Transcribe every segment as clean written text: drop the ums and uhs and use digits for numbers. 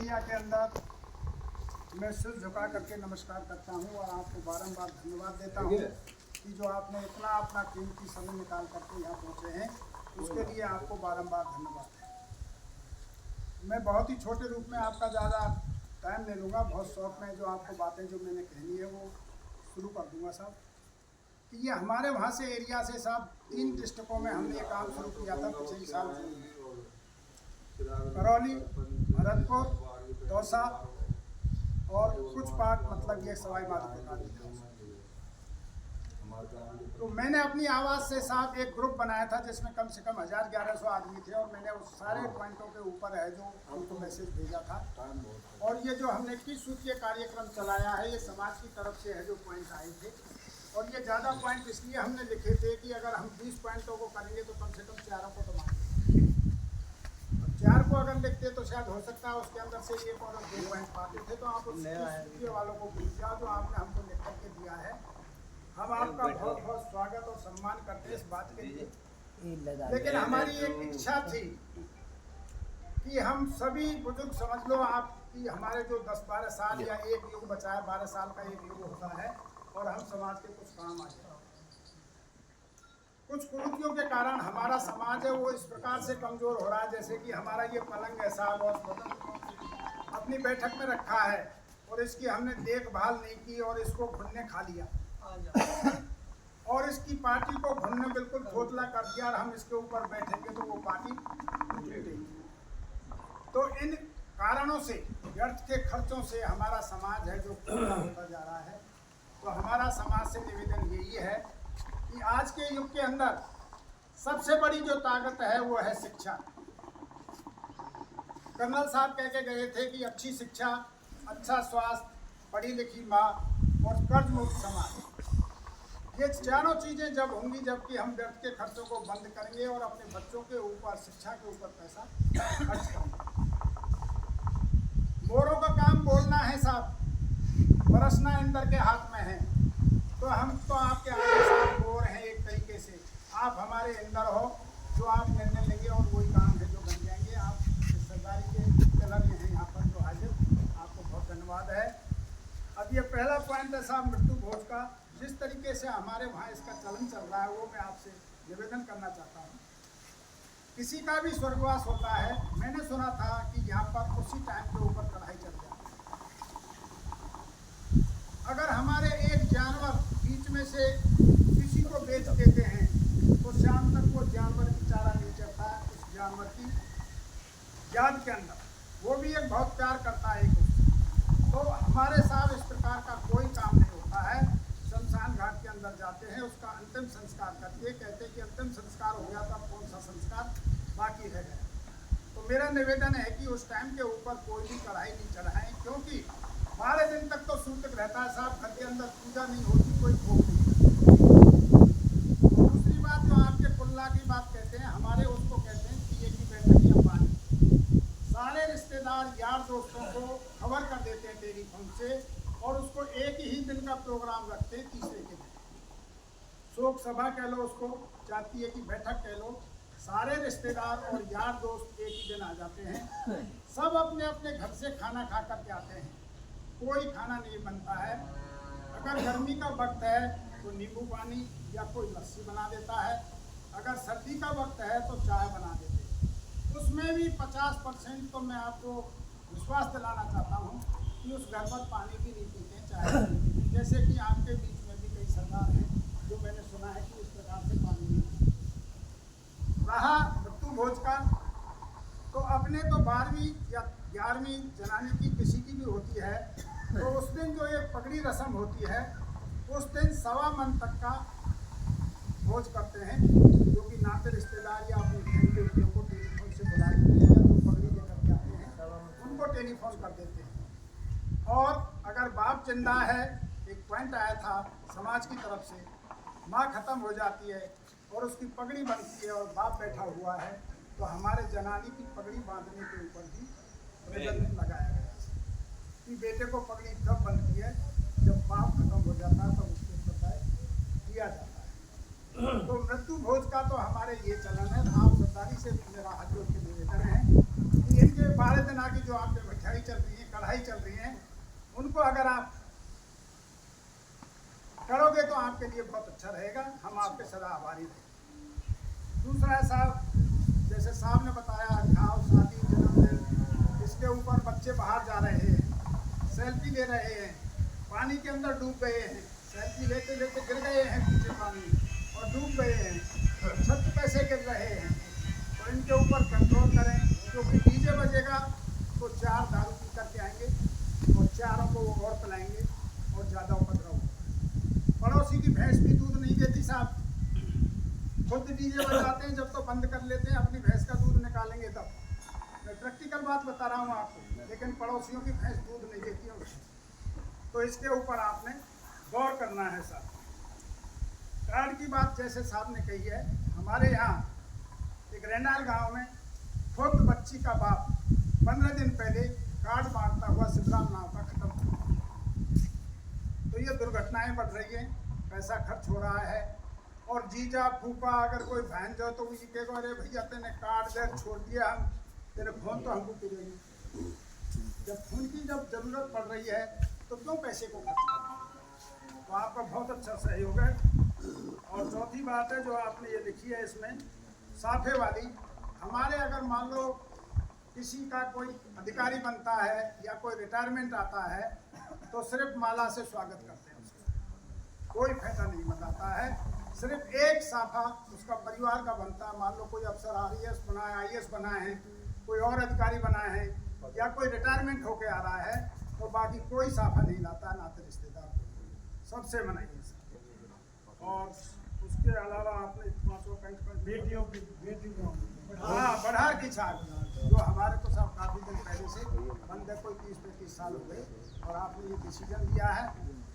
Area के अंदर मैं सिर झुका करके नमस्कार करता हूँ और आपको बारंबार धन्यवाद देता हूँ कि जो आपने इतना अपना कीमती समय निकाल करके यहाँ पहुँचे हैं, उसके लिए आपको बारंबार धन्यवाद है। मैं बहुत ही छोटे रूप में आपका ज़्यादा टाइम ले लूँगा, बहुत शॉर्ट में जो आपको बातें जो मैंने कहनी है वो शुरू कर दूँगा साहब। कि ये हमारे वहाँ से एरिया से साहब 3 डिस्ट्रिक्टों में हमने ये काम शुरू किया था पिछले साल करौली, भरतपुर, दौसा और कुछ पार्ट मतलब ये सवाई माधोपुर। तो मैंने अपनी आवाज़ से साहब एक ग्रुप बनाया था जिसमें कम से कम 1000-1100 आदमी थे और मैंने उस सारे पॉइंटों के ऊपर है जो उनको मैसेज भेजा था। और ये जो हमने 21 सूत्रीय कार्यक्रम चलाया है ये समाज की तरफ से है जो पॉइंट आए थे। और ये ज़्यादा पॉइंट इसलिए हमने लिखे थे कि अगर हम 20 पॉइंटों को करेंगे तो कम से कम 4 को तो मानेंगे। 4 को अगर लिखते तो शायद हो सकता है उसके अंदर से 1 और 2 पॉइंट पाते थे। तो आप उस वालों को पूछा जो आपने हमको लिख करके दिया है, हम आपका बहुत बहुत स्वागत और सम्मान करते हैं इस बात के लिए। लेकिन हमारी एक इच्छा थी कि हम सभी बुजुर्ग समझ लो आप कि हमारे जो 10-12 साल या एक युग बचा है, 12 साल का एक युग होता है और हम समाज के कुछ काम आ जाए। कुछ कुरीतियों के कारण हमारा समाज है वो इस प्रकार से कमजोर हो रहा है, जैसे कि हमारा ये पलंग है साहब और अपनी बैठक में रखा है और इसकी हमने देखभाल नहीं की और इसको घुनने खा लिया और इसकी पार्टी को घुनने बिल्कुल खोखला कर दिया और हम इसके ऊपर बैठेंगे तो वो पार्टी टूटेगी। तो इन कारणों से व्यर्थ के खर्चों से हमारा समाज है जो पूरा होता जा रहा है। तो हमारा समाज से निवेदन यही है कि आज के युग के अंदर सबसे बड़ी जो ताकत है वो है शिक्षा। कर्नल साहब कह के गए थे कि अच्छी शिक्षा, अच्छा स्वास्थ्य, पढ़ी लिखी माँ और कर्ज मुक्त समाज, ये चारों चीज़ें जब होंगी जबकि हम व्यर्थ के खर्चों को बंद करेंगे और अपने बच्चों के ऊपर शिक्षा के ऊपर पैसा खर्च करेंगे। मोरों का काम बोलना है साहब, बरसना इंद्र के हाथ में है। तो हम तो आपके आगे साथ मोर हैं एक तरीके से, आप हमारे अंदर हो, जो आप निर्णय लेंगे और वही काम है जो बन जाएंगे। आप सरदारी के कलर हैं यहाँ पर जो हाजिर, आपको बहुत धन्यवाद है। अब ये पहला पॉइंट है साहब मृत्यु भोज का। जिस तरीके से हमारे वहाँ इसका चलन चल रहा है वो मैं आपसे निवेदन करना चाहता हूँ। किसी का भी स्वर्गवास होता है, मैंने सुना था कि यहाँ पर उसी टाइम के ऊपर कढ़ाई चल जाती है। अगर हमारे एक जानवर बीच में से किसी को बेच देते हैं तो शाम तक वो जानवर की चारा नहीं चलता है उस जानवर की याद के अंदर, वो भी एक बहुत प्यार करता है एक उससे। तो हमारे साथ इस प्रकार का कोई काम नहीं होता है। शमशान घाट के अंदर जाते हैं, उसका अंतिम संस्कार करके कहते हैं कि अंतिम संस्कार हो गया था, कौन सा संस्कार बाकी रह गया। तो मेरा निवेदन है कि उस टाइम के ऊपर कोई भी कढ़ाई नहीं चढ़ाएं, क्योंकि 12 दिन तक तो सूतक रहता है साहब, घर के अंदर पूजा नहीं होती, कोई भोग नहीं। दूसरी बात जो आपके कुल्ला की बात कहते हैं, हमारे उसको कहते हैं कि ये की बैठक या पानी। सारे रिश्तेदार यार दोस्तों को खबर कर देते हैं टेलीफोन से और उसको एक ही दिन का प्रोग्राम रखते हैं, तीसरे के दिन शोक सभा कह लो, उसको चाहती है कि बैठक कह लो। सारे रिश्तेदार और यार दोस्त एक ही दिन आ जाते हैं, सब अपने अपने घर से खाना खा कर के आते हैं, कोई खाना नहीं बनता है। अगर गर्मी का वक्त है तो नींबू पानी या कोई लस्सी बना देता है, अगर सर्दी का वक्त है तो चाय बना देते हैं। उसमें भी 50% तो मैं आपको विश्वास दिलाना चाहता हूँ कि उस घर पर पानी भी नहीं पीते, चाय नहीं पीते। जैसे कि आपके बीच में भी कई सरदार हैं जो मैंने सुना है कि इस प्रकार से पानी नहीं पीते। रहा मृत्यु भोज का, तो अपने तो 12वीं या 11वीं जनानी की किसी की भी होती है तो उस दिन जो ये पगड़ी रस्म होती है उस दिन 1.25 मन तक का भोज करते हैं, जो कि नाते रिश्तेदार या अपनी बहन बेटियों को टेलीफोन से बुला देते हैं या जो पगड़ी लेकर के आते हैं उनको टेलीफोन कर देते हैं। और अगर बाप जिंदा है, एक पॉइंट आया था समाज की तरफ से, माँ खत्म हो जाती है और उसकी पगड़ी बनती है और बाप बैठा हुआ है, तो हमारे जनानी की पगड़ी बांधने के ऊपर भी निबंधन लगाया गया कि बेटे को पगड़ी तब बनती है जब बाप खत्म हो जाता है, तब उसको बताए दिया जाता है। तो मृत्यु भोज का तो हमारे ये चलन है। आप सरदारी से मेरा हाथ जोड़ के निवेदन है कि इनके 12 दिन आगे जो आपने मिठाई कढ़ी चल रही है, कढ़ाई चल रही है, उनको अगर आप करोगे तो आपके लिए बहुत अच्छा रहेगा। हम आपके सदा आभारी रहेंगे। दूसरा साहब, जैसे साहब ने बताया घाव, शादी, जन्मदिन, इसके ऊपर बच्चे बाहर जा रहे हैं, सेल्फी ले रहे हैं, पानी के अंदर डूब गए हैं, सेल्फी लेते लेते गिर गए हैं पीछे पानी और डूब गए हैं, छत पे से गिर रहे हैं, तो इनके ऊपर कंट्रोल करें, क्योंकि डीजे बजेगा तो 4 दारू पी करके आएंगे और 4 को वो और पिलाएंगे और ज़्यादा उपद्रव होगा। पड़ोसी की भैंस भी दूध नहीं देती साहब, खुद डीजे बजाते हैं, जब तो बंद कर लेते हैं, अपनी भैंस का दूध निकालेंगे तब। मैं प्रैक्टिकल बात बता रहा हूँ आपको, लेकिन पड़ोसियों की भैंस दूध नहीं देती है, तो इसके ऊपर आपने गौर करना है साहब। कार्ड की बात जैसे साहब ने कही है, हमारे यहाँ एक रेंडाल गांव में खुद बच्ची का बाप 15 दिन पहले कार्ड बांटता हुआ शिवराम नाव का खत्म हुआ। तो ये दुर्घटनाएं बढ़ रही हैं, पैसा खर्च हो रहा है, और जीजा फूफा अगर कोई बहन जो तो ये कहेगा अरे भैया तेने कार्ड दे छोड़ दिया, हम तेरे फोन तो हमको पिलेगी। जब खून की जब जरूरत पड़ रही है तो क्यों पैसे को खर्च करना। तो आपका बहुत अच्छा सहयोग है। और चौथी बात है जो आपने ये लिखी है इसमें साफे वाली, हमारे अगर मान लो किसी का कोई अधिकारी बनता है या कोई रिटायरमेंट आता है तो सिर्फ माला से स्वागत करते हैं उसका, कोई फायदा नहीं बताता है, सिर्फ एक साफा उसका परिवार का बनता है। मान लो कोई अफसर RES बना है, IAS बना है, कोई और अधिकारी बना है या कोई रिटायरमेंट होके आ रहा है, तो बाकी कोई साफा नहीं लाता है, नाते रिश्तेदार सबसे मनाइए। और उसके अलावा आपने 5 बेटियों की बढ़ार की छाप, जो हमारे तो सब काफ़ी दिन पहले से बंद है, कोई 30-35 साल हो गए, और आपने ये डिसीजन लिया है,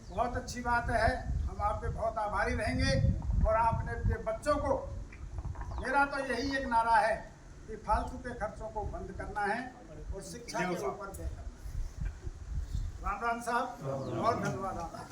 बहुत अच्छी बात है। हम आपके बहुत आभारी रहेंगे। और आपने अपने बच्चों को, मेरा तो यही एक नारा है कि फालतू के खर्चों को बंद करना है और शिक्षा के ऊपर तय करना है। राम राम साहब, बहुत धन्यवाद आपका।